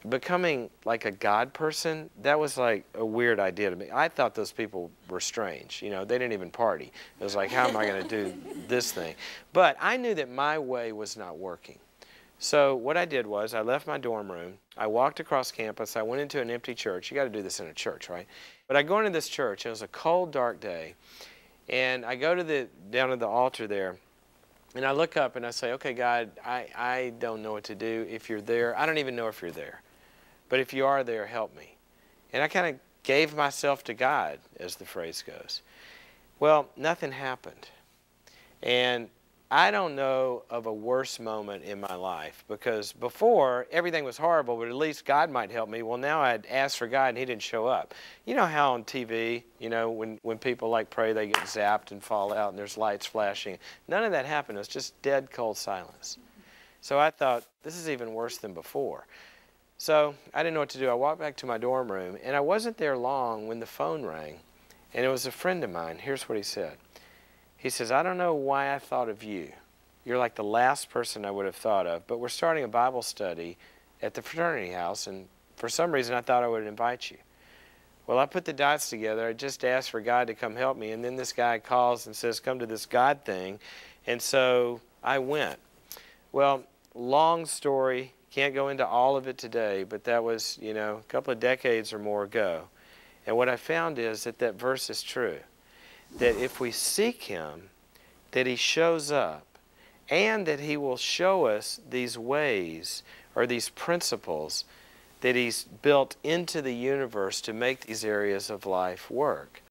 becoming like a God person, that was like a weird idea to me. I thought those people were strange. You know, they didn't even party. It was like, how am I going to do this thing? But I knew that my way was not working. So what I did was I left my dorm room. I walked across campus. I went into an empty church. You got to do this in a church, right? But I go into this church. It was a cold, dark day. And I go to down to the altar there. And I look up and I say, okay, God, I don't know what to do. If you're there, I don't even know if you're there. But if you are there, help me. And I kind of gave myself to God, as the phrase goes. Well, nothing happened. And I don't know of a worse moment in my life, because before everything was horrible, but at least God might help me. Well, now I'd asked for God and He didn't show up. You know how on TV, you know, when people like pray, they get zapped and fall out and there's lights flashing. None of that happened. It was just dead cold silence. So I thought, this is even worse than before. So I didn't know what to do. I walked back to my dorm room, and I wasn't there long when the phone rang, and it was a friend of mine. Here's what he said. He says, I don't know why I thought of you. You're like the last person I would have thought of, but we're starting a Bible study at the fraternity house, and for some reason I thought I would invite you. Well, I put the dots together. I just asked for God to come help me, and then this guy calls and says, come to this God thing, and so I went. Well, long story. Can't go into all of it today, but that was, you know, a couple of decades or more ago. And what I found is that that verse is true. That if we seek Him, that He shows up, and that He will show us these ways or these principles that He's built into the universe to make these areas of life work.